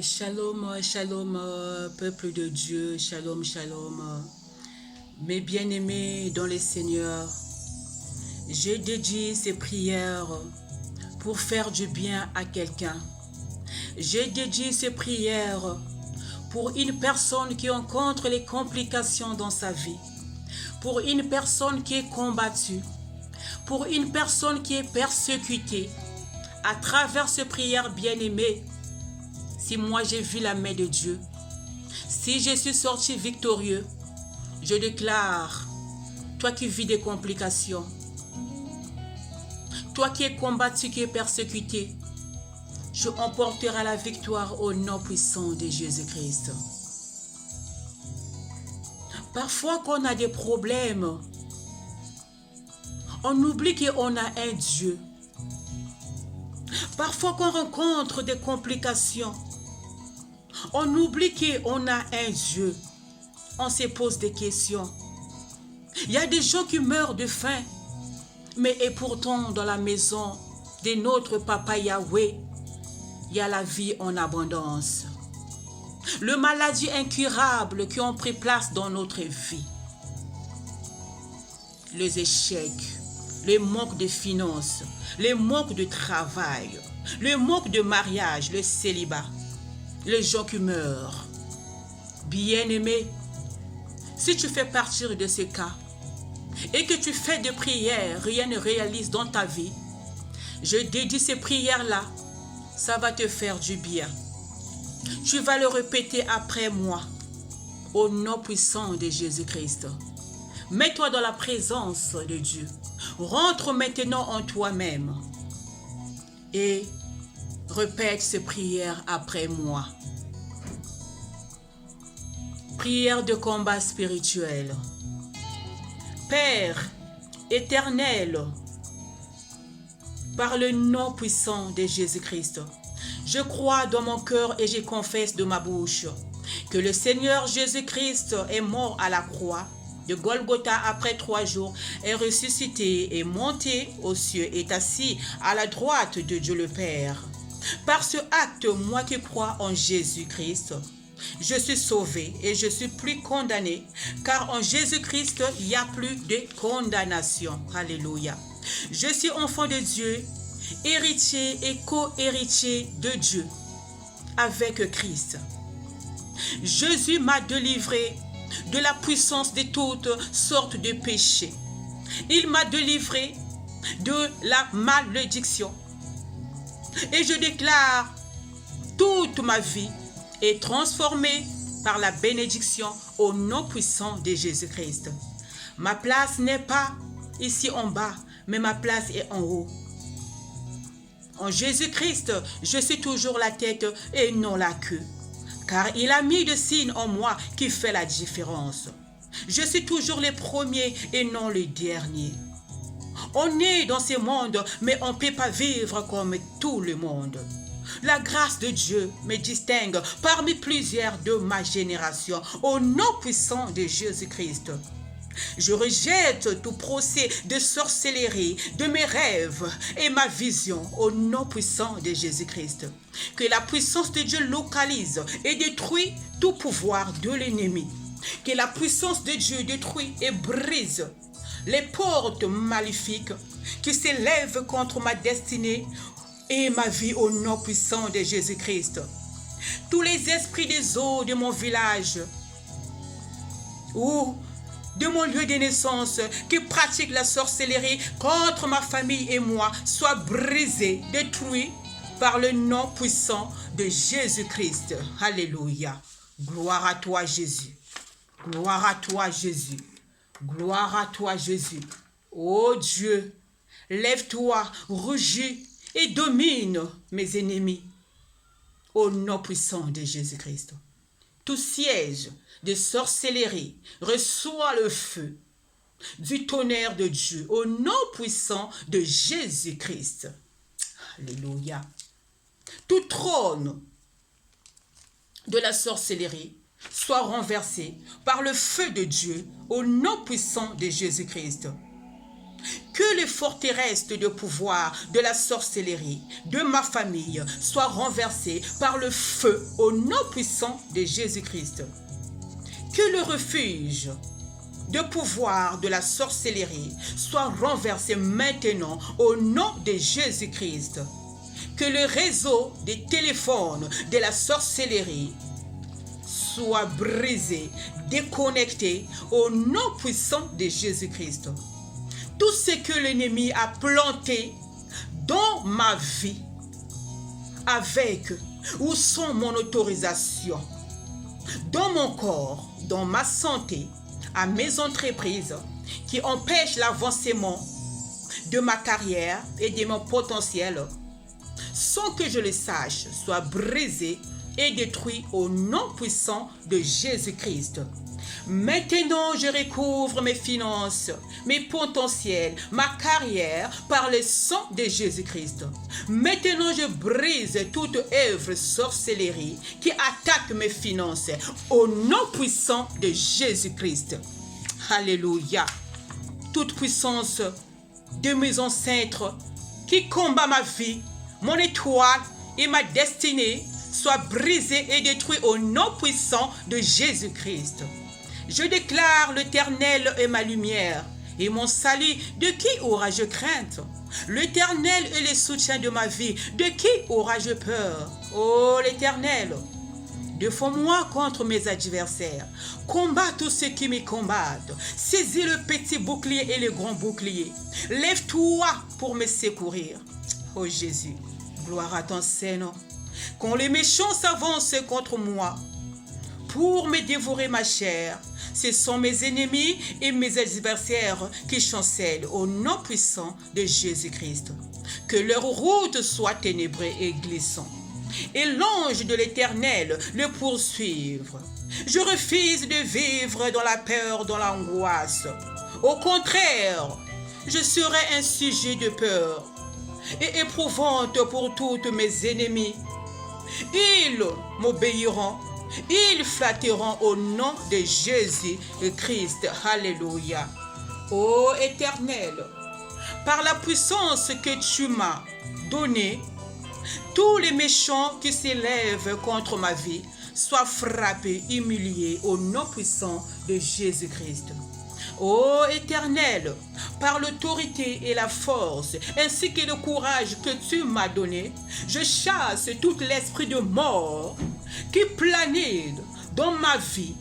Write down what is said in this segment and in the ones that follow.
Shalom, shalom, peuple de Dieu, shalom, shalom. Mes bien-aimés dans le Seigneur, je dédie ces prières pour faire du bien à quelqu'un. Je dédie ces prières pour une personne qui rencontre les complications dans sa vie, pour une personne qui est combattue, pour une personne qui est persécutée. À travers ces prières bien-aimées, si moi j'ai vu la main de Dieu, si je suis sorti victorieux, je déclare, toi qui vis des complications, toi qui es combattu, qui es persécuté, je emporterai la victoire au nom puissant de Jésus-Christ. Parfois qu'on a des problèmes, on oublie qu'on a un Dieu. Parfois qu'on rencontre des complications, on oublie qu'on a un Dieu. On se pose des questions. Il y a des gens qui meurent de faim, mais et pourtant dans la maison de notre Papa Yahweh, il y a la vie en abondance. Les maladies incurables qui ont pris place dans notre vie, les échecs, les manques de finances, les manques de travail, le manque de mariage, le célibat, les gens qui meurent. Bien-aimé, si tu fais partie de ce cas et que tu fais des prières, rien ne réalise dans ta vie, je dédie ces prières-là, ça va te faire du bien. Tu vas le répéter après moi, au nom puissant de Jésus-Christ. Mets-toi dans la présence de Dieu. Rentre maintenant en toi-même et répète ces prières après moi. Prière de combat spirituel. Père éternel, par le nom puissant de Jésus-Christ, je crois dans mon cœur et je confesse de ma bouche que le Seigneur Jésus-Christ est mort à la croix de Golgotha après 3 jours, est ressuscité et monté aux cieux, est assis à la droite de Dieu le Père. Par ce acte, moi qui crois en Jésus-Christ, je suis sauvé et je suis plus condamné, car en Jésus-Christ, il n'y a plus de condamnation. Alléluia. Je suis enfant de Dieu, héritier et co-héritier de Dieu avec Christ. Jésus m'a délivré de la puissance de toutes sortes de péchés. Il m'a délivré de la malédiction. Et je déclare, toute ma vie est transformée par la bénédiction au nom puissant de Jésus-Christ. Ma place n'est pas ici en bas, mais ma place est en haut. En Jésus-Christ, je suis toujours la tête et non la queue, car il a mis des signes en moi qui fait la différence. Je suis toujours le premier et non le dernier. On est dans ce monde, mais on ne peut pas vivre comme tout le monde. La grâce de Dieu me distingue parmi plusieurs de ma génération, au nom puissant de Jésus-Christ. Je rejette tout procès de sorcellerie, de mes rêves et ma vision au nom puissant de Jésus-Christ. Que la puissance de Dieu localise et détruit tout pouvoir de l'ennemi. Que la puissance de Dieu détruit et brise les portes maléfiques qui s'élèvent contre ma destinée et ma vie au nom puissant de Jésus-Christ. Tous les esprits des eaux de mon village ou de mon lieu de naissance qui pratiquent la sorcellerie contre ma famille et moi soient brisés, détruits par le nom puissant de Jésus-Christ. Alléluia. Gloire à toi Jésus. Gloire à toi Jésus. Gloire à toi Jésus. Ô Dieu, lève-toi, rugis et domine mes ennemis. Au nom puissant de Jésus-Christ. Tout siège de sorcellerie reçoit le feu du tonnerre de Dieu au nom puissant de Jésus-Christ. Alléluia. Tout trône de la sorcellerie soit renversé par le feu de Dieu au nom puissant de Jésus-Christ. Que les forteresses de pouvoir de la sorcellerie de ma famille soient renversées par le feu au nom puissant de Jésus-Christ. Que le refuge de pouvoir de la sorcellerie soit renversé maintenant au nom de Jésus-Christ. Que le réseau des téléphones de la sorcellerie soit brisé, déconnecté au nom puissant de Jésus-Christ. Tout ce que l'ennemi a planté dans ma vie, avec ou sans mon autorisation, dans mon corps, dans ma santé, à mes entreprises, qui empêchent l'avancement de ma carrière et de mon potentiel, sans que je le sache, soit brisé et détruit au nom puissant de Jésus-Christ. Maintenant, je recouvre mes finances, mes potentiels, ma carrière par le sang de Jésus-Christ. Maintenant, je brise toute œuvre sorcellerie qui attaque mes finances au nom puissant de Jésus-Christ. Alléluia. Toute puissance de mes ancêtres qui combat ma vie, mon étoile et ma destinée soit brisée et détruite au nom puissant de Jésus-Christ. Je déclare l'Éternel est ma lumière et mon salut. De qui aurai-je crainte? L'Éternel est le soutien de ma vie. De qui aurai-je peur? Ô l'Éternel, défends-moi contre mes adversaires. Combat tous ceux qui me combattent. Saisis le petit bouclier et le grand bouclier. Lève-toi pour me secourir. Ô Jésus, gloire à ton Saint-Nom. Quand les méchants s'avancent contre moi pour me dévorer ma chair, ce sont mes ennemis et mes adversaires qui chancellent au nom puissant de Jésus-Christ. Que leur route soit ténébrée et glissante, et l'ange de l'Éternel le poursuive. Je refuse de vivre dans la peur, dans l'angoisse. Au contraire, je serai un sujet de peur et éprouvante pour tous mes ennemis. Ils m'obéiront. Ils flatteront au nom de Jésus-Christ. Alléluia. Ô Éternel, par la puissance que tu m'as donnée, tous les méchants qui s'élèvent contre ma vie soient frappés, humiliés au nom puissant de Jésus-Christ. Ô Éternel, par l'autorité et la force, ainsi que le courage que tu m'as donné, je chasse tout l'esprit de mort qui planait dans ma vie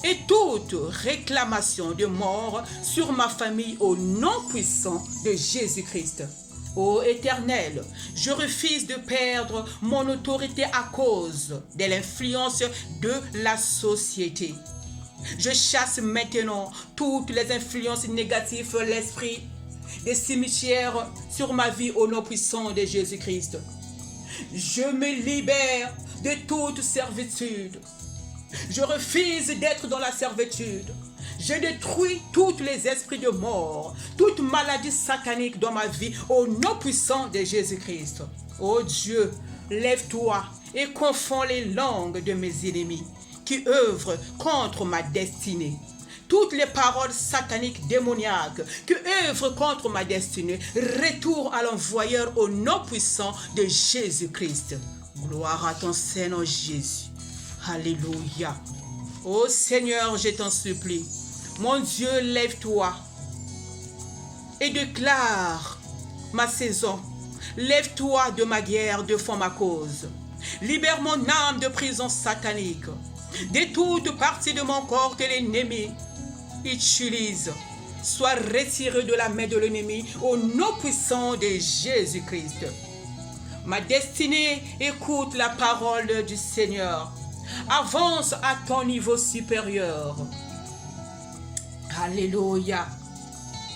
et toute réclamation de mort sur ma famille au nom puissant de Jésus-Christ. Ô Éternel, je refuse de perdre mon autorité à cause de l'influence de la société. Je chasse maintenant toutes les influences négatives, l'esprit des cimetières sur ma vie au nom puissant de Jésus-Christ. Je me libère de toute servitude. Je refuse d'être dans la servitude. Je détruis tous les esprits de mort, toute maladie satanique dans ma vie au nom puissant de Jésus-Christ. Ô Dieu, lève-toi et confonds les langues de mes ennemis qui œuvrent contre ma destinée. Toutes les paroles sataniques démoniaques qui œuvrent contre ma destinée, retourne à l'envoyeur au nom puissant de Jésus-Christ. Gloire à ton Seigneur Jésus. Alléluia. Ô Seigneur, je t'en supplie, mon Dieu, lève-toi et déclare ma saison. Lève-toi de ma guerre, défends ma cause. Libère mon âme de prison satanique, de toute partie de mon corps que l'ennemi utilise. Sois retiré de la main de l'ennemi au nom puissant de Jésus-Christ. Ma destinée, écoute la parole du Seigneur. Avance à ton niveau supérieur. Alléluia.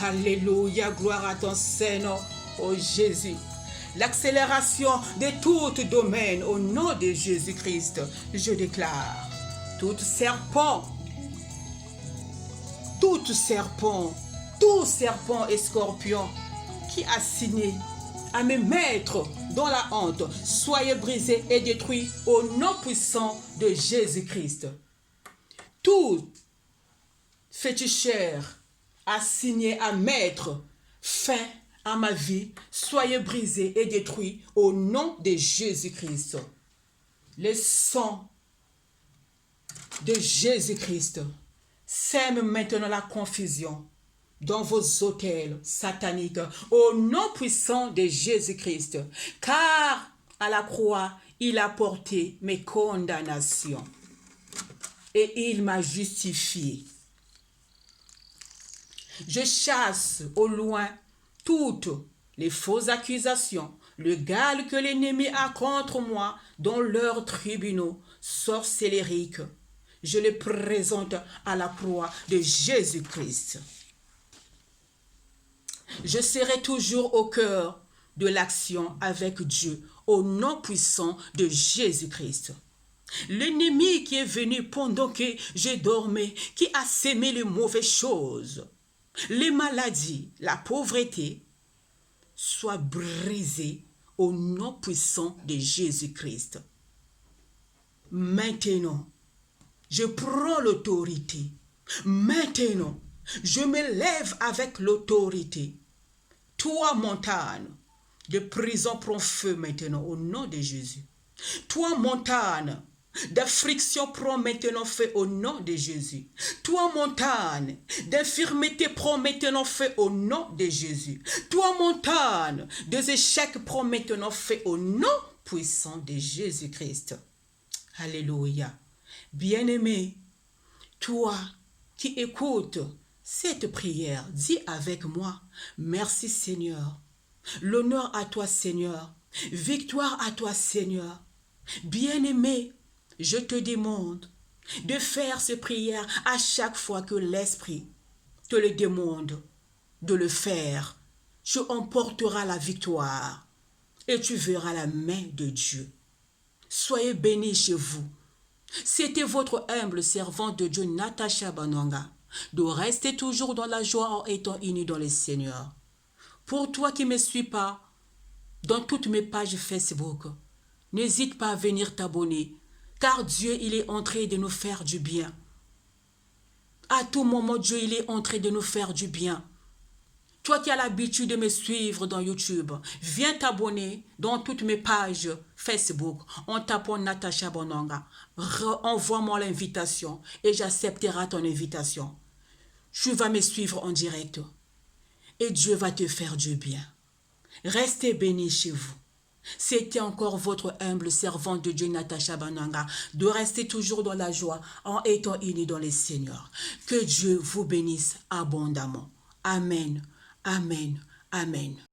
Alléluia. Gloire à ton Seigneur, ô Jésus. L'accélération de tout domaine au nom de Jésus-Christ. Je déclare, tout serpent et scorpion qui a signé à me mettre dans la honte, soyez brisés et détruits au nom puissant de Jésus-Christ. Tout féticheur assigné à mettre fin à ma vie, soyez brisés et détruits au nom de Jésus-Christ. Le sang de Jésus-Christ sème maintenant la confusion dans vos hôtels sataniques au nom puissant de Jésus-Christ, car à la croix, il a porté mes condamnations et il m'a justifié. Je chasse au loin toutes les fausses accusations, le gale que l'ennemi a contre moi dans leurs tribunaux sorcellériques. Je les présente à la croix de Jésus-Christ. Je serai toujours au cœur de l'action avec Dieu, au nom puissant de Jésus-Christ. L'ennemi qui est venu pendant que je dormais, qui a sémé les mauvaises choses, les maladies, la pauvreté, soit brisé au nom puissant de Jésus-Christ. Maintenant, je prends l'autorité. Maintenant, je me lève avec l'autorité. Toi, montagne de prison, prends feu maintenant au nom de Jésus. Toi, montagne d'affliction, prends maintenant feu au nom de Jésus. Toi, montagne d'infirmité, prends maintenant feu au nom de Jésus. Toi, montagne des échecs, prends maintenant feu au nom puissant de Jésus-Christ. Alléluia. Bien-aimé, toi qui écoutes cette prière, dis avec moi, merci Seigneur. L'honneur à toi Seigneur. Victoire à toi Seigneur. Bien-aimé, je te demande de faire cette prière à chaque fois que l'Esprit te le demande de le faire. Tu emporteras la victoire et tu verras la main de Dieu. Soyez bénis chez vous. C'était votre humble servante de Dieu, Natasha Banwanga, de rester toujours dans la joie en étant unis dans le Seigneur. Pour toi qui ne me suis pas dans toutes mes pages Facebook, n'hésite pas à venir t'abonner, car Dieu, il est en train de nous faire du bien. À tout moment, Dieu, il est en train de nous faire du bien. Toi qui as l'habitude de me suivre dans YouTube, viens t'abonner dans toutes mes pages Facebook en tapant Natasha Banwanga. Envoie-moi l'invitation et j'accepterai ton invitation. Tu vas me suivre en direct et Dieu va te faire du bien. Restez bénis chez vous. C'était encore votre humble servante de Dieu, Natasha Banwanga, de rester toujours dans la joie en étant unis dans le Seigneur. Que Dieu vous bénisse abondamment. Amen. Amen. Amen.